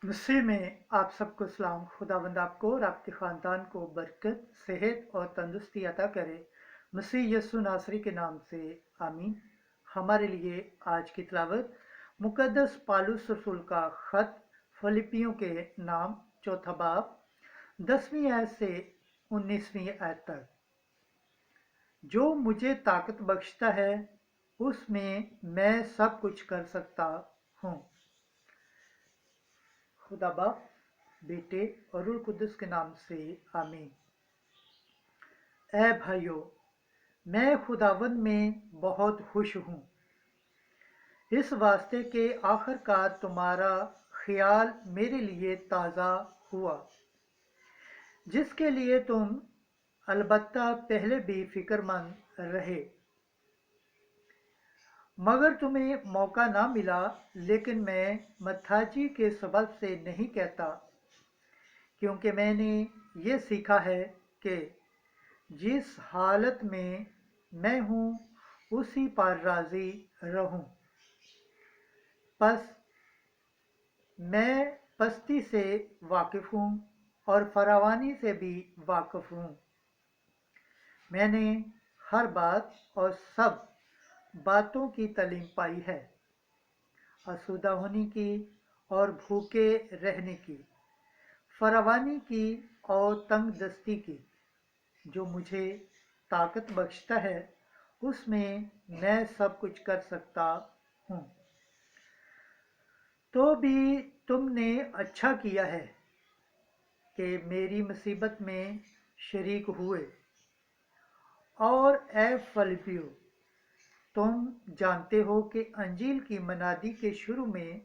मसीह में आप सबको सलाम। खुदावंद आपको और आपके ख़ानदान को बरकत, सेहत और तंदुरुस्ती अता करे। मसीह यस्सु नासरी के नाम से आमीन। हमारे लिए आज की तिलावत मुकद्दस पालूस रसूल का ख़त फिलिपियों के नाम चौथा बाब 10वीं आयत से 19वीं आयत तक। जो मुझे ताकत बख्शता है उसमें मैं सब कुछ कर सकता हूँ। खुदा बाप, बेटे और रूह कुद्दुस के नाम से आमीन। ऐ भाइयों, मैं खुदावंद में बहुत खुश हूँ, इस वास्ते के आखिरकार तुम्हारा ख्याल मेरे लिए ताज़ा हुआ, जिसके लिए तुम अलबत्ता पहले भी फिक्रमंद रहे, मगर तुम्हें मौका ना मिला। लेकिन मैं मत्थाजी के सबब से नहीं कहता, क्योंकि मैंने ये सीखा है कि जिस हालत में मैं हूँ उसी पर राज़ी रहूँ। बस मैं पस्ती से वाकिफ़ हूँ और फरावानी से भी वाकिफ़ हूँ। मैंने हर बात और सब बातों की तालीम पाई है, आसूदा होने की और भूखे रहने की, फरावानी की और तंग दस्ती की। जो मुझे ताकत बख्शता है उसमें मैं सब कुछ कर सकता हूँ। तो भी तुमने अच्छा किया है कि मेरी मुसीबत में शरीक हुए। और ए फिलिपियो, तुम जानते हो कि अंजील की मनादी के शुरू में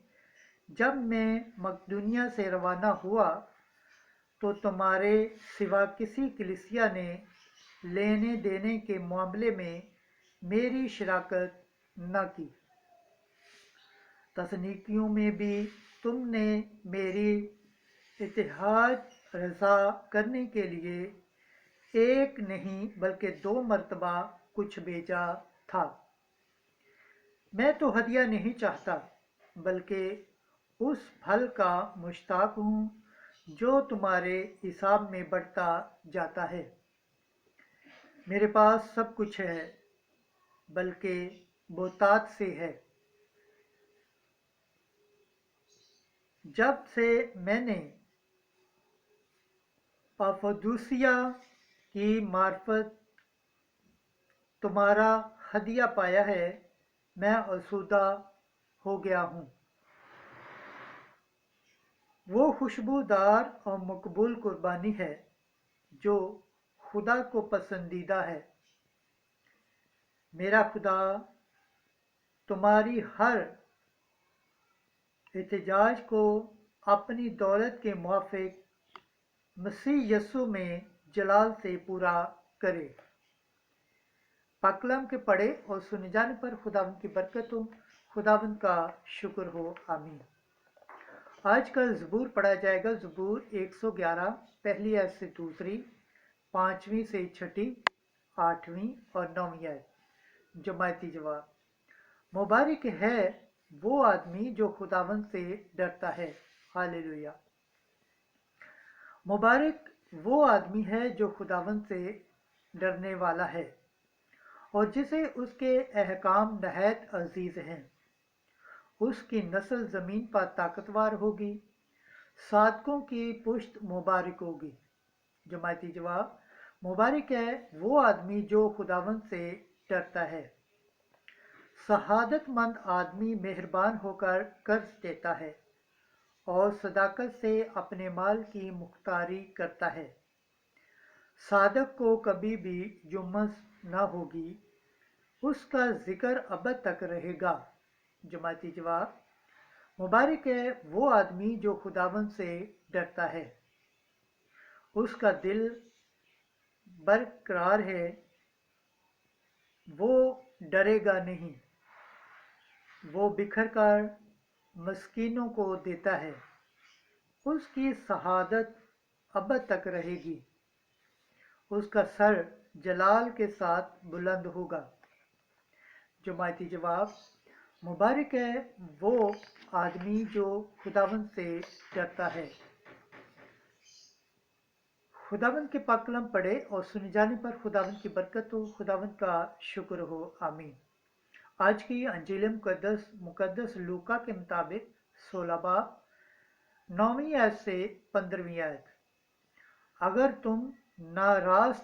जब मैं मकदूनिया से रवाना हुआ तो तुम्हारे सिवा किसी कलीसिया ने लेने देने के मामले में मेरी शराकत न की। तसनीकियों में भी तुमने मेरी इत्तेहाद रज़ा करने के लिए एक नहीं बल्कि 2 मरतबा कुछ भेजा था। मैं तो हदिया नहीं चाहता, बल्कि उस फल का मुश्ताक हूँ जो तुम्हारे हिसाब में बढ़ता जाता है। मेरे पास सब कुछ है, बल्कि बोतात से है। जब से मैंने पाफदूसिया की मार्फत तुम्हारा हदिया पाया है, मैं आसूदा हो गया हूँ। वो खुशबूदार और मकबूल कुर्बानी है जो खुदा को पसंदीदा है। मेरा खुदा तुम्हारी हर एहतिजाज को अपनी दौलत के मुआफिक मसीह यस्सु में जलाल से पूरा करे। पाकलाम के पढ़े और सुने जाने पर खुदावंद की बरकत हो, खुदावंद का शुक्र हो। आमीन। आज का ज़बूर पढ़ा जाएगा। ज़बूर 111, पहली आयत से दूसरी, 5वीं से 6ठी, 8वीं और 9वीं आयत। जमायती जवाब। मुबारक है वो आदमी जो खुदावंद से डरता है। हालेलुया। मुबारक वो आदमी है जो खुदावंद से डरने वाला है और जिसे उसके अहकाम नहायत अजीज हैं। उसकी नस्ल ज़मीन पर ताकतवर होगी, सादकों की पुश्त मुबारक होगी। जमायती जवाब। मुबारक है वो आदमी जो खुदावंद से डरता है। शहादतमंद आदमी मेहरबान होकर कर्ज देता है और सदाकत से अपने माल की मुख्तारी करता है। सादक को कभी भी जुम्मस न होगी, उसका जिक्र अबद तक रहेगा। जमाती जवाब। मुबारक है वो आदमी जो खुदावंद से डरता है, उसका दिल बरकरार है, वो डरेगा नहीं। वो बिखर कर मस्कीनों को देता है, उसकी शहादत अबद तक रहेगी। उसका सर जलाल के साथ बुलंद होगा। जमायती जवाब। मुबारक है वो आदमी जो खुदावंद से डरता है। खुदावंद के पाक कलाम पढ़े और सुने जाने पर खुदावंद की बरकत हो, खुदावंद का शुक्र हो, आमीन। आज की अंजील मुकद्दस लूका के मुताबिक 16 बाब 9वीं आयत से 15वीं आयत। अगर तुम नाराज